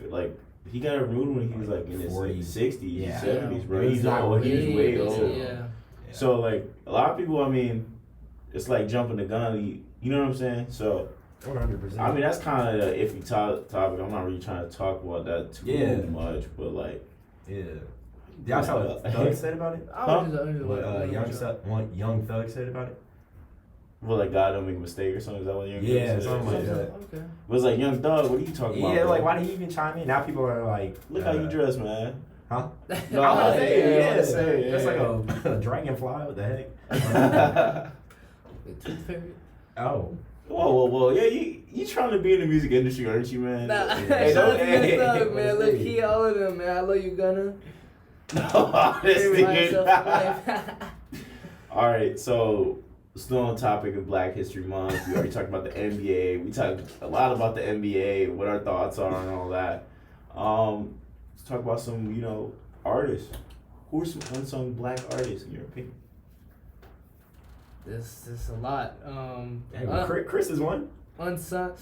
B: he got it removed when he was like in his
C: 40s.
B: 60s,
C: Yeah.
B: 70s, bro.
C: Yeah.
B: He's old. He was way old.
A: Yeah.
B: So like a lot of people, I mean, it's like jumping the gun. You know what I'm saying? So
C: 100%.
B: I mean that's kind of the iffy topic. I'm not really trying to talk about that too much, but like
C: yeah. Y'all saw what Thug said about it? What young Thug said about it?
B: Well, like God don't make a mistake or something. Is that what Young
C: Yeah,
B: Thug said?
C: something like that.
A: Okay.
B: It was like Young Thug. What are you talking about?
C: Yeah,
B: bro?
C: like why did he even chime in? Now people are like,
B: Look how you dress, man.
C: huh?
B: No,
C: I'm gonna say,
B: yeah,
C: yeah,
B: say,
C: that's
B: yeah.
C: like a dragonfly. What the heck?
A: The tooth fairy.
C: Oh.
B: Whoa. Yeah, you trying to be in the music industry, aren't you, man?
A: Nah,
B: Hey,
A: shout out to
B: hey,
A: Young Thug,
C: hey,
A: man. Look, he all of them, man. I love you, Gunna.
B: No, this
A: Buy
B: nigga.
A: yourself a life.
B: All right, so still on topic of Black History Month. We already talked about the NBA. We talked a lot about the NBA, what our thoughts are and all that. Let's talk about some, artists. Who are some unsung Black artists in your opinion?
A: This a lot.
C: Hey, well, Chris is one.
A: Unsung.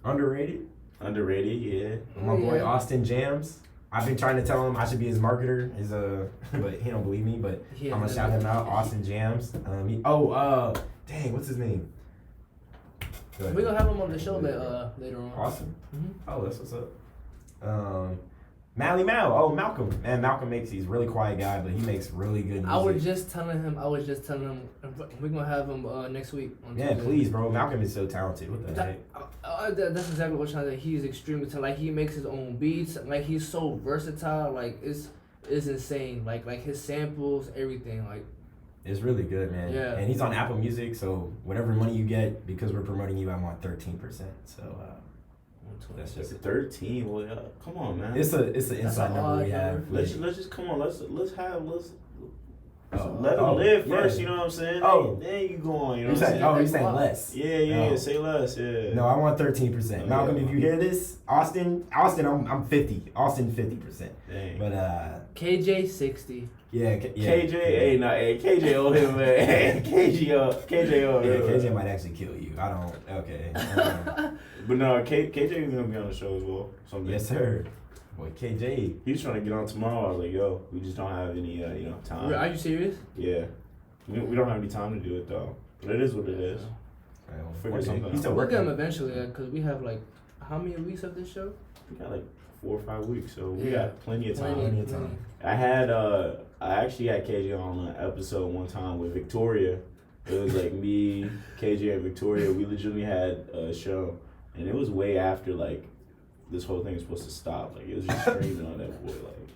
C: Underrated.
B: Underrated, yeah.
C: My boy Austin Jams. I've been trying to tell him I should be his marketer, but he don't believe me. But I'm gonna shout him out, Austin Jams. Dang, what's his name?
A: We're gonna have him on the show later on.
C: Austin.
A: Mm-hmm.
C: Oh, that's what's up. Mally Mal. Oh, Malcolm. Man, Malcolm he's a really quiet guy, but he makes really good music.
A: I was just telling him we're gonna have him next week. On
C: Tuesday. Please, bro. Malcolm is so talented. What the heck?
A: That's exactly what I'm trying to say. He's extremely talented. Like, he makes his own beats. Like, he's so versatile. Like, it's insane. Like his samples, everything. Like,
C: it's really good, man.
A: Yeah.
C: And he's on Apple Music, so whatever money you get, because we're promoting you, I want 13%. So that's just
B: 13. Well, yeah, come on, man.
C: It's an inside number we have.
B: Let's just come on. Let's
C: Oh,
B: let them live first.
C: yeah.
B: You know what I'm saying?
C: Oh.
B: then you go on. You know
C: You're
B: what I'm
C: saying,
B: saying?
C: you're saying less.
B: Yeah. Say less. Yeah.
C: No, I want 13%.
B: Oh,
C: Malcolm,
B: yeah.
C: if you hear this, Austin, I'm 50. Austin 50%.
B: Dang.
C: But
A: KJ 60.
C: yeah,
B: KJ, KJ owe him, man. Hey, KJ owe him.
C: Yeah, KJ might actually kill you. I don't. Okay.
B: But no, KJ is gonna be on the show as well. Someday.
C: Yes, sir. Boy, KJ.
B: He's trying to get on tomorrow. I was like, yo, we just don't have any, time.
A: Are you serious?
B: Yeah. We don't have any time to do it though. But it is what it is. Figure something
C: He's
B: out.
C: still
A: We'll get him
C: working.
A: eventually, because we have like how many weeks of this show?
B: We got like 4 or 5 weeks, so we
A: Yeah.
B: got plenty of time.
C: Plenty of time.
B: I actually had KJ on an episode one time with Victoria. It was like me, KJ, and Victoria. We legitimately had a show, and it was way after like this whole thing was supposed to stop. Like, it was just streaming on that boy, like,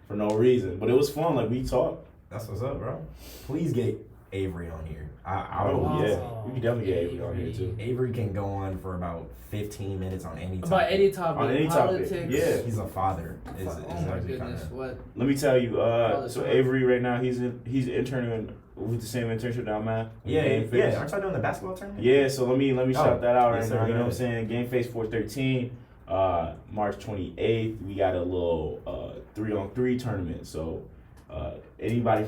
B: for no reason. But it was fun. Like, we talked.
C: That's what's up, bro. Please get Avery on here.
B: Yeah, we can definitely get Avery on here too.
C: Avery can go on for about 15 minutes on any topic.
A: About any topic.
B: On any
A: politics.
B: topic, yeah.
C: He's a father.
A: Oh my goodness, what?
B: Let me tell you. So
A: son.
B: Avery right now, he's interning with the same internship that I'm at.
C: Yeah. Aren't y'all doing the basketball tournament?
B: Yeah, so let me shout that out right
C: yes,
B: now.
C: sir,
B: You know what I'm
C: yeah.
B: saying? Game Face 413, March 28th. We got a little 3-on-3 tournament. So anybody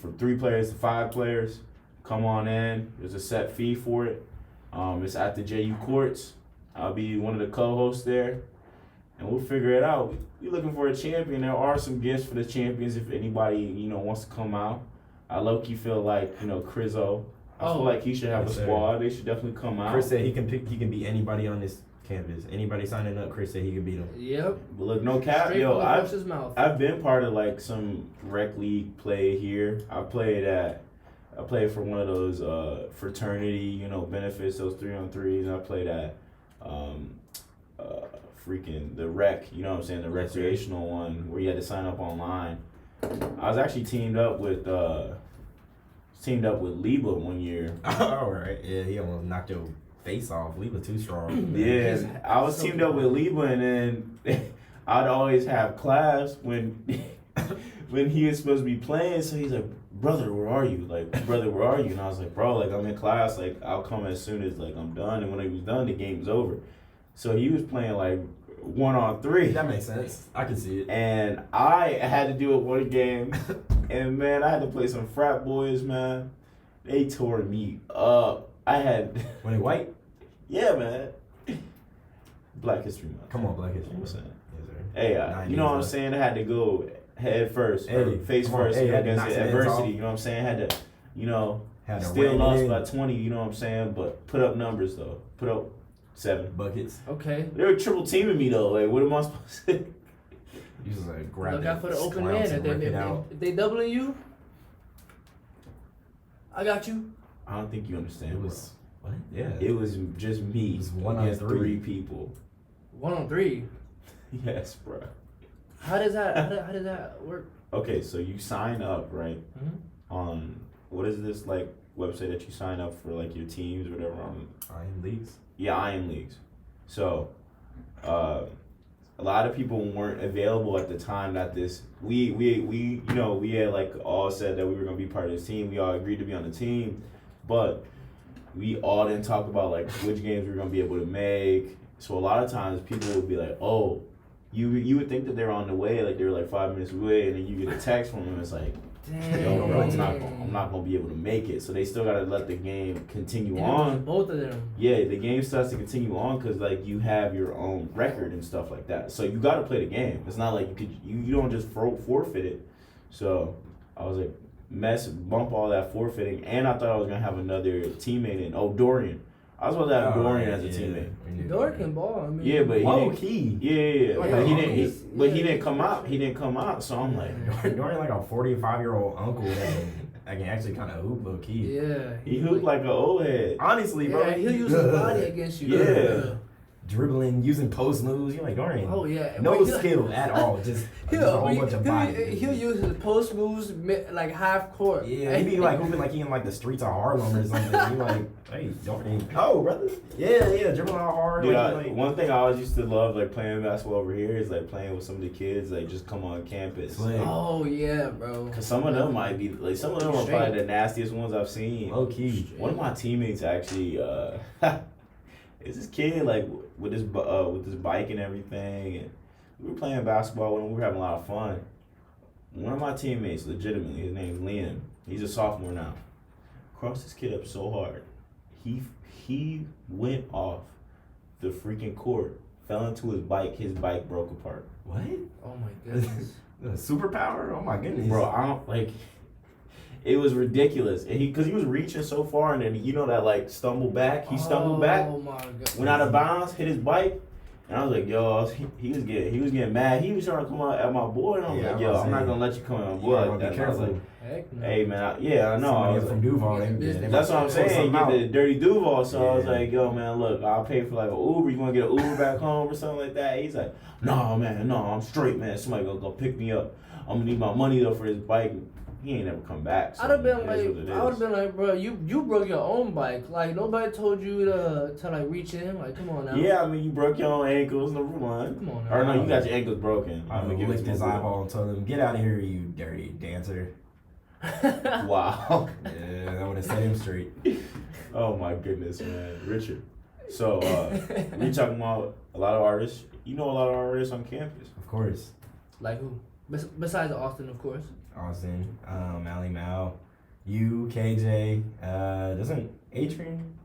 B: from 3 players to 5 players, come on in. There's a set fee for it. It's at the JU Courts. I'll be one of the co-hosts there, and we'll figure it out. We're looking for a champion. There are some gifts for the champions if anybody wants to come out. I low-key feel like Chrizzo. I feel like he should have
C: Yes,
B: a
C: sir.
B: squad. They should definitely come out.
C: Chris said he can beat anybody on this campus. Anybody signing up, Chris said he can beat them.
A: Yep.
B: But look, no cap,
A: Straight from the
B: I've
A: horse's mouth.
B: been part of like some rec league play here. I played for one of those fraternity, benefits, those 3-on-3s. And I played at freaking the rec, you know what I'm saying, the recreational one where you had to sign up online. I was actually teamed up with Liba one year.
C: All right. Yeah, he almost knocked your face off. Liba too strong.
B: Yeah, I was teamed up with Liba, and then I'd always have class when he was supposed to be playing. So he's like, brother, where are you? And I was like, bro, like, I'm in class. Like, I'll come as soon as like I'm done. And when he was done, the game's over. So he was playing like 1-on-3.
C: That makes sense. I can see it.
B: And I had to do it one game. And man, I had to play some frat boys, man. They tore me up.
C: When they white?
B: Yeah, man. Black History Month.
C: Come on, Black History.
B: You know what I'm saying?
C: Yes, sir.
B: Hey, you know what I'm saying? I had to go head first, face
C: come on.
B: first,
C: Hey, had to
B: against
C: knock
B: the
C: some heads
B: adversity.
C: off.
B: You know what I'm saying? Had to,
C: Had to
B: still
C: ram
B: lost
C: it in.
B: by 20. You know what I'm saying? But put up numbers though. Put up 7
C: buckets.
A: Okay.
B: They were triple teaming me though. Like, what am I supposed to?
C: You just like grab
A: Look
C: that
A: out for the open
C: scrounge
A: man.
C: and rip it out.
A: If they doubling you, I got you.
B: I don't think you understand.
C: It was what? Yeah.
B: It was just me.
C: It was 1
B: against
C: on 3
B: people.
A: 1-on-3.
B: Yes, bro.
A: How does that work?
B: Okay, so you sign up, right?
A: Mhm.
B: On what is this like website that you sign up for like your teams or whatever on?
C: Iron leagues.
B: Yeah, Iron Leagues. So, a lot of people weren't available at the time that we had like all said that we were gonna be part of this team. We all agreed to be on the team, but we all didn't talk about like which games we were gonna be able to make. So a lot of times people would be like, oh, you would think that they're on the way, like they were like 5 minutes away, and then you get a text from them. And it's like, yo, bro, I'm not gonna be able to make it. So they still gotta let the game continue on.
A: Both of them.
B: Yeah, the game starts to continue on because like you have your own record and stuff like that. So you gotta play the game. It's not like you don't just forfeit it. So I was like, bump all that forfeiting, and I thought I was gonna have another teammate in Dorian. I was about to have Dorian as a teammate.
A: Dorian can ball. I mean,
B: yeah, but
C: low key.
B: Yeah. But he didn't come out. He didn't come out. So I'm like,
C: Dorian like a 45-year-old uncle that can actually kind of hoop low key.
A: Yeah.
B: He hooped like an old head.
C: Honestly, bro.
A: Yeah, he'll use his body against you.
B: Yeah.
C: Dribbling, using post moves. You're like, Dorian.
A: Oh yeah.
C: No skill at all. Just a whole bunch of body.
A: He'll use his post moves like half court.
C: Yeah, he'd be like hooping like he in like the streets of Harlem or something. He like, hey, Dorian. Oh, brother. Yeah, dribbling out hard.
B: Dude,
C: like,
B: one thing I always used to love like playing basketball over here is like playing with some of the kids like just come on campus.
A: Oh yeah, bro.
B: Cause some of them might be like some of them are probably the nastiest ones I've seen.
C: Low key.
B: One of my teammates actually is this kid like with this bike and everything, and we were playing basketball with him. We were having a lot of fun. One of my teammates, legitimately, his name's Liam. He's a sophomore now. Crossed this kid up so hard, he went off the freaking court, fell into his bike. His bike broke apart.
C: What?
A: Oh my goodness.
C: Superpower? Oh my goodness.
B: Bro, I don't like. It was ridiculous, and because he was reaching so far, and then that like stumbled back. He stumbled back,
A: my God.
B: went out of bounds, hit his bike, and I was like, yo, he was getting mad. He was trying to come out at my boy, and I'm like, yo, I'm not gonna let you come at my boy like that.
C: Be careful.
B: I was like,
A: Heck no.
B: hey man, I know. I was
C: from
B: like,
C: Duval.
B: that's what I'm saying. Get the dirty Duval. So I was like, yo man, look, I'll pay for like an Uber. You wanna get an Uber back home or something like that? He's like, no man, no, I'm straight man. Somebody gonna go pick me up. I'm gonna need my money though for his bike. He ain't never come back. So
A: I would have been like, bro, you broke your own bike. Like nobody told you to like reach in. Like, come on now.
B: Yeah, I mean you broke your own ankles. Number one.
A: Come on now.
B: Or no, you got your ankles broken.
C: I'm gonna licked his eyeball and told him, "Get out of here, you dirty dancer."
B: Wow.
C: Yeah, I would have set him straight.
B: Oh my goodness, man, Richard. So we talking about a lot of artists. You know a lot of artists on campus.
C: Of course.
A: Like who? Besides Austin, of course.
C: Austin, Mally Mal, you, KJ, doesn't Adrian?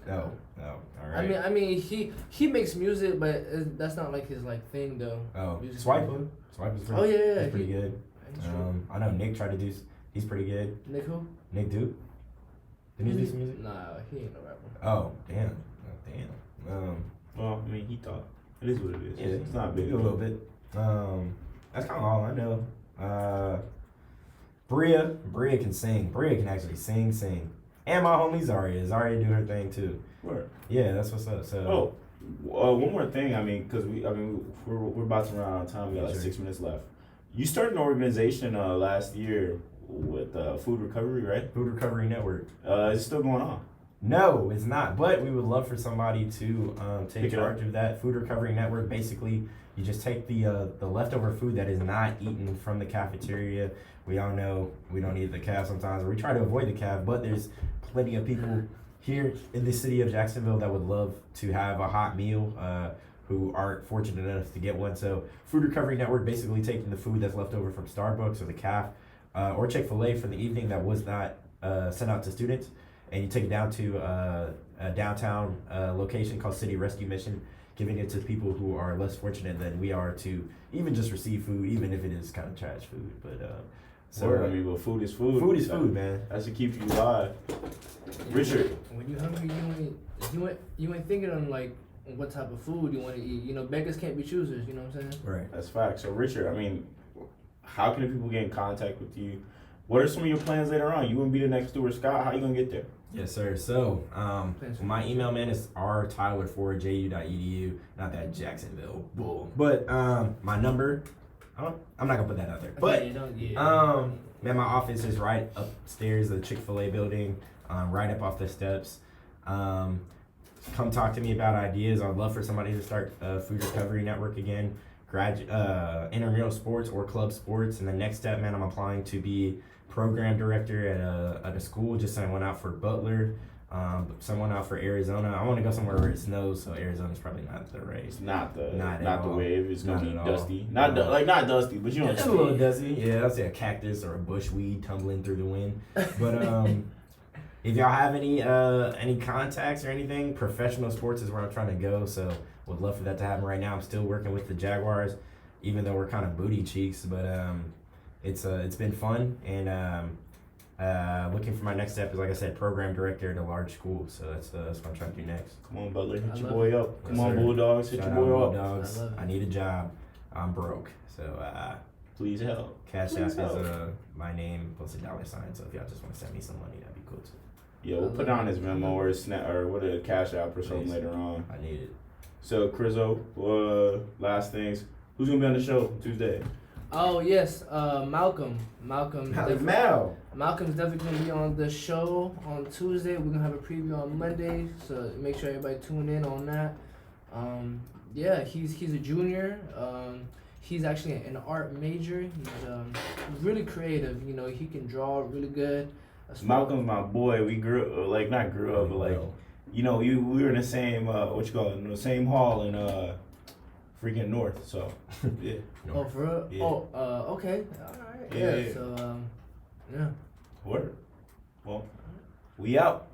C: No, all right.
A: I mean, he makes music, but that's not like his like thing though.
C: Oh,
A: Music
C: Swipe
A: thing.
C: is pretty.
A: Oh yeah,
C: he's pretty good. I know Nick tried to do. He's pretty good.
A: Nick who?
C: Nick Duke. Didn't he do some music?
A: Nah, he ain't no rapper.
C: Oh damn.
B: Well, I mean, he thought it is what it is.
C: Yeah,
B: it's not big.
C: A little bit. That's kind of all I know. Bria can sing. Bria can actually sing. And my homie Zaria do her thing too.
B: Where?
C: Yeah, that's what's up. So.
B: One more thing. I mean, because we're about to run out of time. We got like 6 minutes left. You started an organization last year with Food Recovery, right?
C: Food Recovery Network.
B: Is it still going on?
C: No, it's not. But we would love for somebody to take charge of that. Food Recovery Network. Basically, you just take the leftover food that is not eaten from the cafeteria. We all know we don't eat the caf sometimes, or we try to avoid the caf. But there's plenty of people here in the city of Jacksonville that would love to have a hot meal. Who aren't fortunate enough to get one. So Food Recovery Network basically taking the food that's left over from Starbucks or the CAF or Chick-fil-A for the evening that was not sent out to students, and you take it down to a downtown location called City Rescue Mission, giving it to people who are less fortunate than we are to even just receive food, even if it is kind of trash food. But
B: I mean, well, food is food.
C: Food is food, man.
B: That's what keeps you alive. Richard,
A: when you're hungry, you ain't thinking on like what type of food you want to eat. You know, beggars can't be choosers. You know what I'm saying?
C: Right.
B: That's fact. So, Richard, I mean, how can people get in contact with you? What are some of your plans later on? You want to be the next Stuart Scott? How you gonna get there?
C: Yes, sir. So, my email, man, is rtyler4ju.edu. Not that Jacksonville bull, but my number. I'm not gonna put that out there. But man, my office is right upstairs of the Chick-fil-A building, right up off the steps. come talk to me about ideas. I'd love for somebody to start a food recovery network again, intramural sports or club sports. And the next step, man, I'm applying to be program director at a school. Just someone out for Butler, someone out for Arizona. I want to go somewhere where it snows, so Arizona's probably not the right.
B: It's not the
C: all.
B: wave. It's gonna
C: Not
B: be
C: at
B: dusty.
C: all.
B: Not dusty, but you know.
C: It's a little dusty. Yeah, I'll say a cactus or a bushweed tumbling through the wind. But if y'all have any contacts or anything, professional sports is where I'm trying to go. So would love for that to happen. Right now, I'm still working with the Jaguars, even though we're kind of booty cheeks. But it's been fun, and looking for my next step is, like I said, program director at a large school. So that's what I'm trying to do next.
B: Come on, Butler, hit
A: I
B: your
A: love
B: boy
A: it.
B: up. Come
C: Yes,
B: on,
C: sir.
B: Bulldogs, hit
C: Shout
B: your
C: out
B: boy up.
C: Bulldogs.
A: I love it.
C: I need a job. I'm broke. So
B: Please help.
C: Cash App
B: Please
C: is
B: help.
C: my name plus $. So if y'all just want to send me some money, that'd be cool too.
B: Yeah, we'll put down his memo or his or what a cash app or something
C: Please.
B: later on.
C: I need it.
B: So Chrizzo, last things. Who's gonna be on the show Tuesday?
A: Oh yes, Malcolm. Malcolm's definitely gonna be on the show on Tuesday. We're gonna have a preview on Monday, so make sure everybody tune in on that. Yeah, he's a junior. He's actually an art major. He's really creative. You know, he can draw really good.
B: Malcolm's my boy. We not grew up, but like, you know, we were in the same in the same hall in freaking North. So yeah.
A: Oh, for real?
B: Yeah.
A: Oh, okay. All right.
B: Yeah.
A: So, yeah.
B: Word. Well, we out.